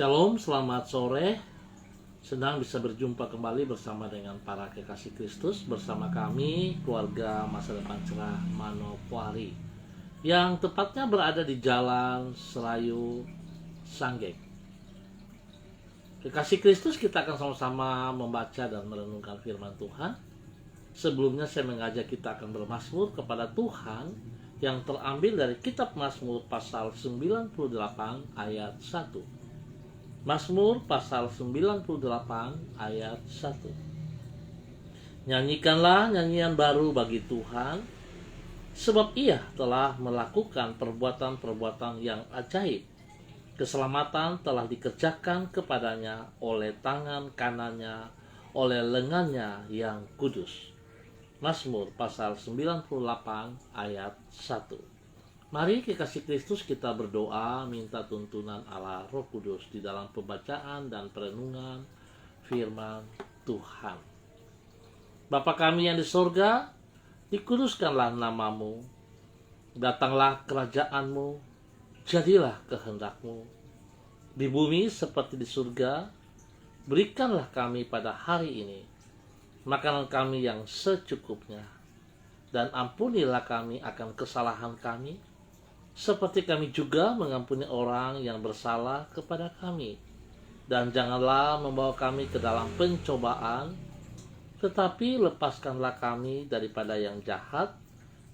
Shalom, selamat sore. Senang bisa berjumpa kembali bersama dengan para kekasih Kristus, bersama kami, keluarga Masa Depan Cerah Manokwari, yang tepatnya berada di Jalan Serayu Sanggeng. Kekasih Kristus, kita akan sama-sama membaca dan merenungkan firman Tuhan. Sebelumnya saya mengajak kita akan bermazmur kepada Tuhan yang terambil dari kitab Mazmur pasal 98 ayat 1. Mazmur pasal 98 ayat 1. Nyanyikanlah nyanyian baru bagi Tuhan, sebab Ia telah melakukan perbuatan-perbuatan yang ajaib. Keselamatan telah dikerjakan kepadanya oleh tangan kanannya, oleh lengannya yang kudus. Mazmur pasal 98 ayat 1. Mari kekasih Kristus, kita berdoa minta tuntunan Allah Roh Kudus di dalam pembacaan dan perenungan firman Tuhan. Bapa kami yang di sorga, dikuduskanlah namamu, datanglah kerajaanmu, jadilah kehendakmu di bumi seperti di surga. Berikanlah kami pada hari ini makanan kami yang secukupnya, dan ampunilah kami akan kesalahan kami, seperti kami juga mengampuni orang yang bersalah kepada kami. Dan janganlah membawa kami ke dalam pencobaan, tetapi lepaskanlah kami daripada yang jahat,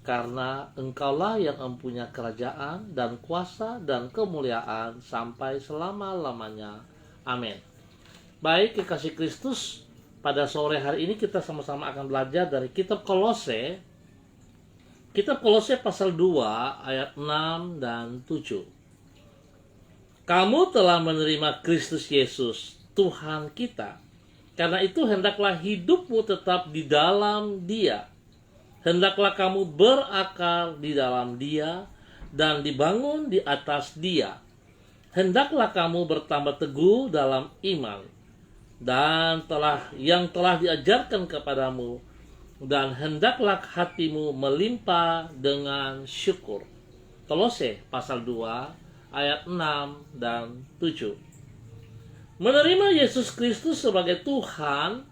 karena Engkaulah yang mempunyai kerajaan dan kuasa dan kemuliaan sampai selama-lamanya. Amin. Baik kekasih Kristus, pada sore hari ini kita sama-sama akan belajar dari kitab Kolose. Kitab Kolose pasal 2 ayat 6 dan 7. Kamu telah menerima Kristus Yesus, Tuhan kita. Karena itu hendaklah hidupmu tetap di dalam Dia. Hendaklah kamu berakar di dalam Dia dan dibangun di atas Dia. Hendaklah kamu bertambah teguh dalam iman dan yang telah diajarkan kepadamu, dan hendaklah hatimu melimpah dengan syukur. Kolose pasal 2 ayat 6 dan 7. Menerima Yesus Kristus sebagai Tuhan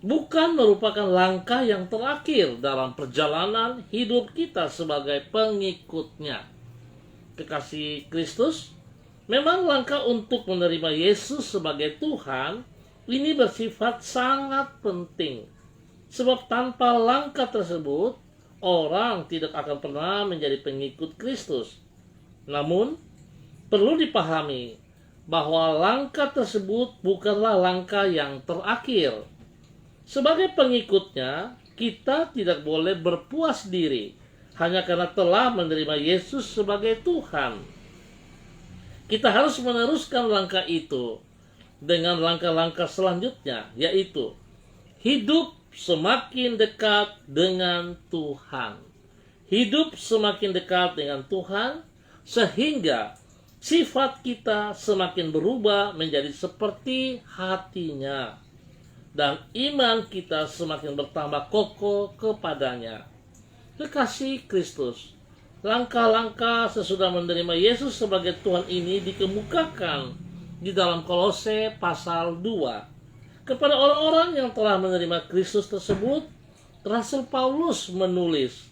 bukan merupakan langkah yang terakhir dalam perjalanan hidup kita sebagai pengikutnya. Kekasih Kristus, memang langkah untuk menerima Yesus sebagai Tuhan ini bersifat sangat penting. Sebab tanpa langkah tersebut, orang tidak akan pernah menjadi pengikut Kristus. Namun, perlu dipahami bahwa langkah tersebut bukanlah langkah yang terakhir. Sebagai pengikutnya, kita tidak boleh berpuas diri hanya karena telah menerima Yesus sebagai Tuhan. Kita harus meneruskan langkah itu dengan langkah-langkah selanjutnya, yaitu hidup semakin dekat dengan Tuhan. Hidup semakin dekat dengan Tuhan sehingga sifat kita semakin berubah menjadi seperti hatinya, dan iman kita semakin bertambah kokoh kepadanya. Kekasih Kristus, langkah-langkah sesudah menerima Yesus sebagai Tuhan ini dikemukakan di dalam Kolose pasal 2. Kepada orang-orang yang telah menerima Kristus tersebut, Rasul Paulus menulis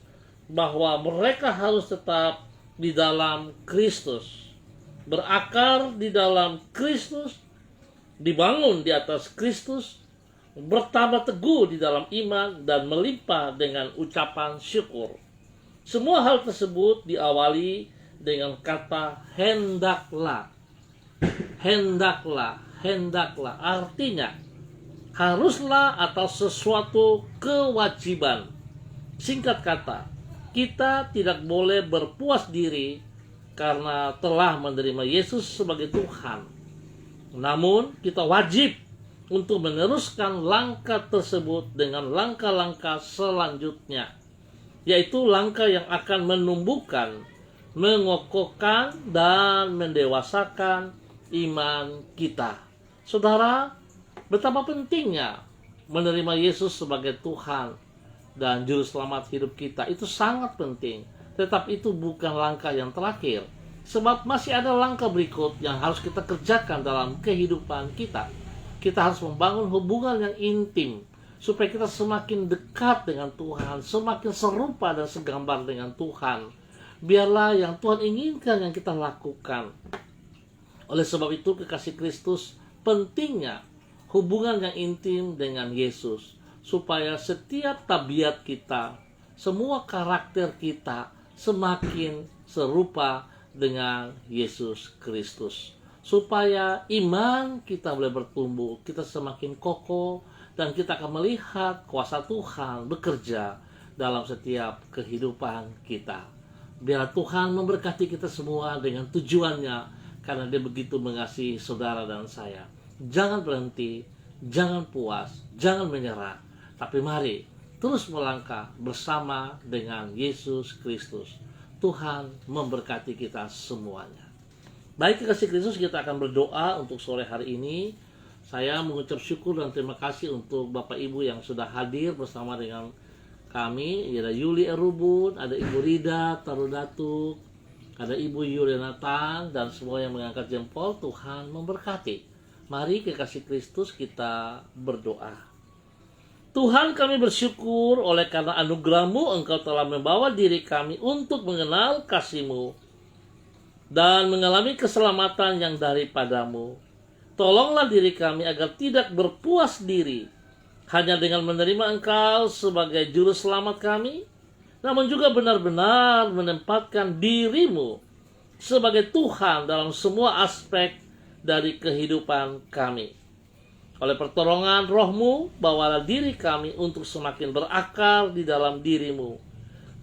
bahwa mereka harus tetap di dalam Kristus, berakar di dalam Kristus, dibangun di atas Kristus, bertambah teguh di dalam iman, dan melimpah dengan ucapan syukur. Semua hal tersebut diawali dengan kata hendaklah. Hendaklah, hendaklah. Artinya, haruslah atau sesuatu kewajiban. Singkat kata, kita tidak boleh berpuas diri karena telah menerima Yesus sebagai Tuhan. Namun, kita wajib untuk meneruskan langkah tersebut dengan langkah-langkah selanjutnya, yaitu langkah yang akan menumbuhkan, mengokohkan, dan mendewasakan iman kita. Saudara, betapa pentingnya menerima Yesus sebagai Tuhan dan Juru Selamat hidup kita. Itu sangat penting. Tetapi itu bukan langkah yang terakhir. Sebab masih ada langkah berikut yang harus kita kerjakan dalam kehidupan kita. Kita harus membangun hubungan yang intim supaya kita semakin dekat dengan Tuhan, semakin serupa dan segambar dengan Tuhan. Biarlah yang Tuhan inginkan yang kita lakukan. Oleh sebab itu, kekasih Kristus, pentingnya hubungan yang intim dengan Yesus, supaya setiap tabiat kita, semua karakter kita semakin serupa dengan Yesus Kristus. Supaya iman kita boleh bertumbuh, kita semakin kokoh, dan kita akan melihat kuasa Tuhan bekerja dalam setiap kehidupan kita. Biar Tuhan memberkati kita semua dengan tujuannya, karena Dia begitu mengasihi saudara dan saya. Jangan berhenti, jangan puas, jangan menyerah, tapi mari terus melangkah bersama dengan Yesus Kristus. Tuhan memberkati kita semuanya. Baik kekasih Kristus, kita akan berdoa untuk sore hari ini. Saya mengucap syukur dan terima kasih untuk Bapak Ibu yang sudah hadir bersama dengan kami. Ada Yuli Erubun, ada Ibu Rida Tarudatuk, ada Ibu Yulianatan, dan semua yang mengangkat jempol. Tuhan memberkati. Mari kekasih Kristus, kita berdoa. Tuhan, kami bersyukur oleh karena anugerah-Mu Engkau telah membawa diri kami untuk mengenal kasih-Mu dan mengalami keselamatan yang daripada-Mu. Tolonglah diri kami agar tidak berpuas diri hanya dengan menerima Engkau sebagai juru selamat kami, namun juga benar-benar menempatkan diri-Mu sebagai Tuhan dalam semua aspek dari kehidupan kami. Oleh pertolongan Roh-Mu, bawalah diri kami untuk semakin berakar di dalam diri-Mu,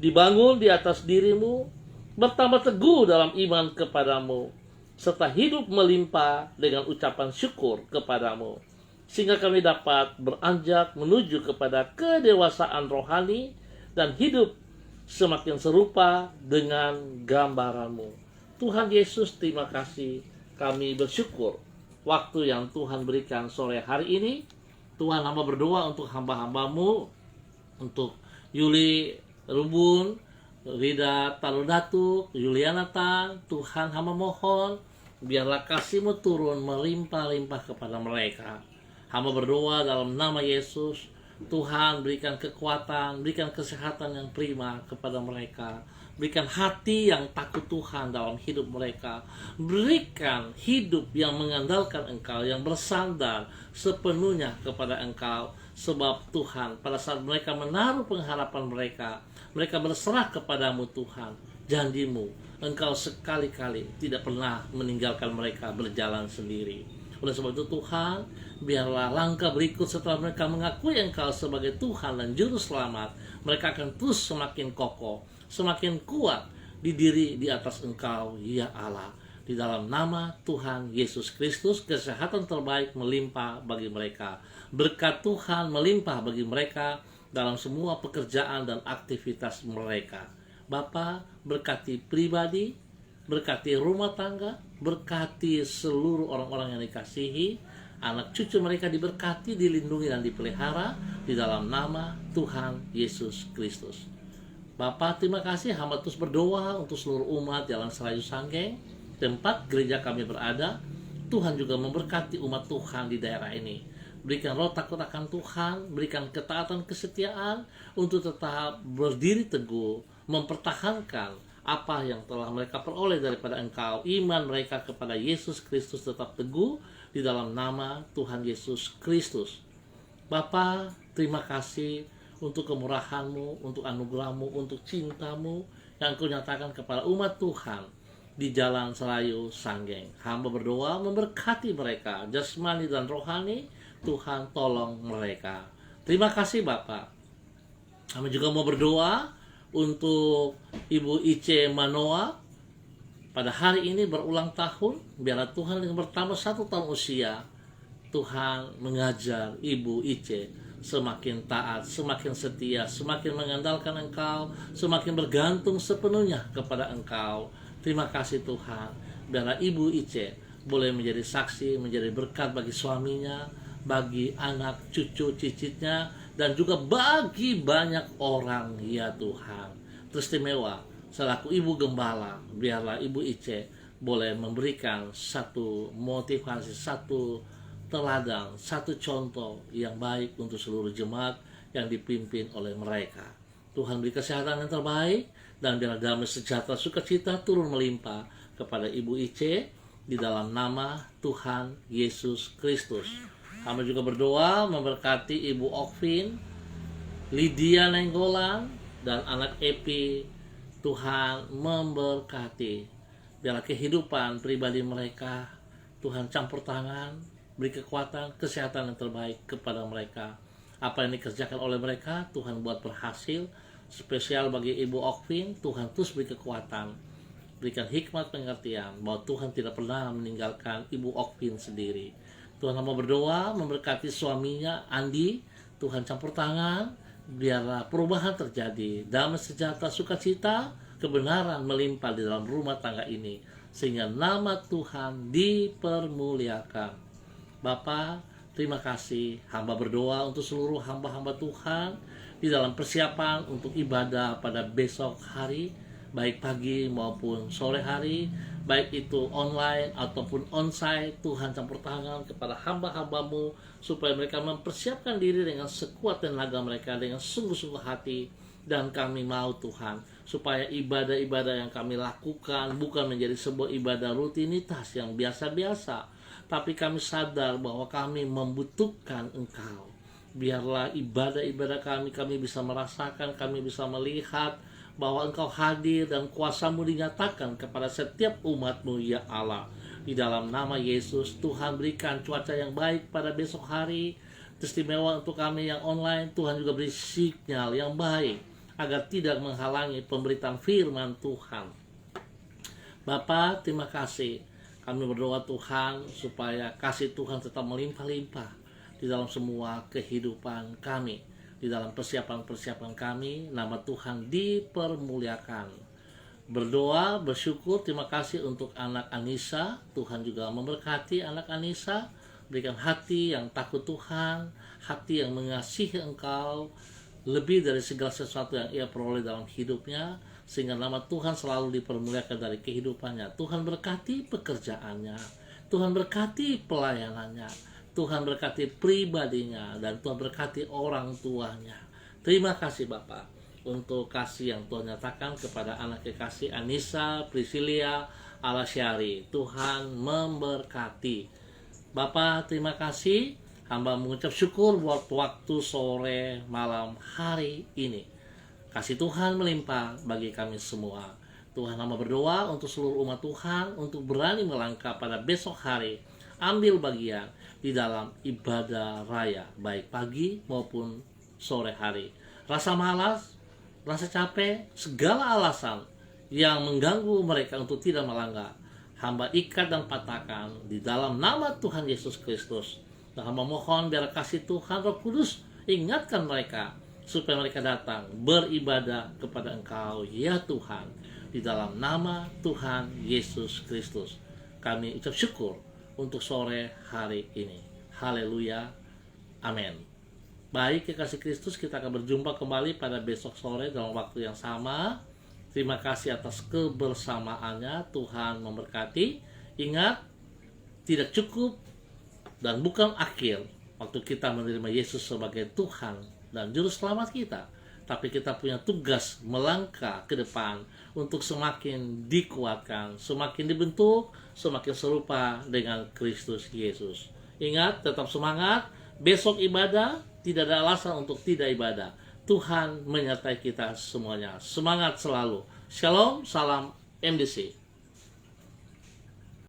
dibangun di atas diri-Mu, bertambah teguh dalam iman kepadamu, serta hidup melimpah dengan ucapan syukur kepadamu, sehingga kami dapat beranjak menuju kepada kedewasaan rohani dan hidup semakin serupa dengan gambaran-Mu. Tuhan Yesus, terima kasih. Kami bersyukur waktu yang Tuhan berikan sore hari ini. Tuhan, hamba berdoa untuk hamba-hamba-Mu, untuk Yuli Rubun, Rida Tarudatuk, Yulianatan. Tuhan, hamba mohon biarlah kasih-Mu turun melimpah-limpah kepada mereka. Hamba berdoa dalam nama Yesus, Tuhan berikan kekuatan, berikan kesehatan yang prima kepada mereka. Berikan hati yang takut Tuhan dalam hidup mereka. Berikan hidup yang mengandalkan Engkau, yang bersandar sepenuhnya kepada Engkau. Sebab Tuhan, pada saat mereka menaruh pengharapan mereka berserah kepadamu Tuhan. Janji-Mu, Engkau sekali-kali tidak pernah meninggalkan mereka berjalan sendiri. Oleh sebab itu Tuhan, biarlah langkah berikut setelah mereka mengakui Engkau sebagai Tuhan dan Juru Selamat, mereka akan terus semakin kokoh, semakin kuat di diri di atas Engkau, ya Allah. Di dalam nama Tuhan Yesus Kristus, kesehatan terbaik melimpah bagi mereka. Berkat Tuhan melimpah bagi mereka dalam semua pekerjaan dan aktivitas mereka. Bapa, berkati pribadi, berkati rumah tangga, berkati seluruh orang-orang yang dikasihi, anak cucu mereka diberkati, dilindungi dan dipelihara di dalam nama Tuhan Yesus Kristus. Bapa, terima kasih, hamba terus berdoa untuk seluruh umat Jalan Serayu Sanggeng, tempat gereja kami berada. Tuhan juga memberkati umat Tuhan di daerah ini. Berikan roh takut akan Tuhan, berikan ketaatan kesetiaan untuk tetap berdiri teguh, mempertahankan apa yang telah mereka peroleh daripada Engkau. Iman mereka kepada Yesus Kristus tetap teguh di dalam nama Tuhan Yesus Kristus. Bapa, terima kasih untuk kemurahan-Mu, untuk anugerah-Mu, untuk cinta-Mu yang Kau nyatakan kepada umat Tuhan di Jalan Serayu Sanggeng. Hamba berdoa memberkati mereka, jasmani dan rohani. Tuhan tolong mereka. Terima kasih Bapak. Hamba juga mau berdoa untuk Ibu Ice Manoa. Pada hari ini berulang tahun, biarlah Tuhan yang bertambah 1 tahun usia, Tuhan mengajar Ibu Ice semakin taat, semakin setia, semakin mengandalkan Engkau, semakin bergantung sepenuhnya kepada Engkau. Terima kasih Tuhan. Biarlah Ibu Ice boleh menjadi saksi, menjadi berkat bagi suaminya, bagi anak cucu cicitnya, dan juga bagi banyak orang, ya Tuhan. Teristimewa selaku Ibu Gembala, biarlah Ibu Ice boleh memberikan satu motivasi, satu teladan, satu contoh yang baik untuk seluruh jemaat yang dipimpin oleh mereka. Tuhan beri kesehatan yang terbaik, dan biarlah damai sejahtera sukacita turun melimpah kepada Ibu Ice di dalam nama Tuhan Yesus Kristus. Kami juga berdoa memberkati Ibu Okvin, Lydia Nenggolan, dan anak Epi. Tuhan memberkati. Biarlah kehidupan pribadi mereka Tuhan campur tangan, beri kekuatan, kesehatan yang terbaik kepada mereka. Apa yang dikerjakan oleh mereka, Tuhan buat berhasil. Spesial bagi Ibu Okvin, Tuhan terus beri kekuatan, berikan hikmat pengertian bahwa Tuhan tidak pernah meninggalkan Ibu Okvin sendiri. Tuhan mau berdoa memberkati suaminya Andi. Tuhan campur tangan, biarlah perubahan terjadi, damai sejahtera sukacita, kebenaran melimpah di dalam rumah tangga ini, sehingga nama Tuhan dipermuliakan. Bapa, terima kasih. Hamba berdoa untuk seluruh hamba-hamba Tuhan di dalam persiapan untuk ibadah pada besok hari, baik pagi maupun sore hari, baik itu online ataupun onsite. Tuhan campur tangan kepada hamba-hambamu supaya mereka mempersiapkan diri dengan sekuat tenaga mereka, dengan sungguh-sungguh hati. Dan kami mau Tuhan, supaya ibadah-ibadah yang kami lakukan bukan menjadi sebuah ibadah rutinitas yang biasa-biasa, tapi kami sadar bahwa kami membutuhkan Engkau. Biarlah ibadah-ibadah kami bisa merasakan, kami bisa melihat bahwa Engkau hadir dan kuasa-Mu dinyatakan kepada setiap umat-Mu, ya Allah. Di dalam nama Yesus, Tuhan berikan cuaca yang baik pada besok hari, istimewa untuk kami yang online. Tuhan juga beri sinyal yang baik agar tidak menghalangi pemberitaan firman Tuhan. Bapa, terima kasih. Kami berdoa Tuhan supaya kasih Tuhan tetap melimpah-limpah di dalam semua kehidupan kami, di dalam persiapan-persiapan kami. Nama Tuhan dipermuliakan. Berdoa, bersyukur, terima kasih untuk anak Anissa. Tuhan juga memberkati anak Anissa, berikan hati yang takut Tuhan, hati yang mengasihi Engkau lebih dari segala sesuatu yang ia peroleh dalam hidupnya, sehingga nama Tuhan selalu dipermuliakan dari kehidupannya. Tuhan berkati pekerjaannya, Tuhan berkati pelayanannya, Tuhan berkati pribadinya, dan Tuhan berkati orang tuanya. Terima kasih Bapak untuk kasih yang Tuhan nyatakan kepada anak kekasih Anissa, Priscilia, Alasyari. Tuhan memberkati. Bapak, terima kasih. Hamba mengucap syukur buat waktu sore malam hari ini. Kasih Tuhan melimpah bagi kami semua. Tuhan, hamba berdoa untuk seluruh umat Tuhan untuk berani melangkah pada besok hari, ambil bagian di dalam ibadah raya, baik pagi maupun sore hari. Rasa malas, rasa capek, segala alasan yang mengganggu mereka untuk tidak melangkah, hamba ikat dan patahkan di dalam nama Tuhan Yesus Kristus. Dan hamba mohon biar kasih Tuhan Roh Kudus ingatkan mereka supaya mereka datang beribadah kepada Engkau, ya Tuhan, di dalam nama Tuhan Yesus Kristus. Kami ucap syukur untuk sore hari ini. Haleluya. Amin. Baik, kekasih Kristus, kita akan berjumpa kembali pada besok sore dalam waktu yang sama. Terima kasih atas kebersamaannya. Tuhan memberkati. Ingat, tidak cukup dan bukan akhir waktu kita menerima Yesus sebagai Tuhan dan Juru Selamat kita, tapi kita punya tugas melangkah ke depan untuk semakin dikuatkan, semakin dibentuk, semakin serupa dengan Kristus Yesus. Ingat, tetap semangat. Besok ibadah, tidak ada alasan untuk tidak ibadah. Tuhan menyertai kita semuanya. Semangat selalu. Shalom, salam MDC.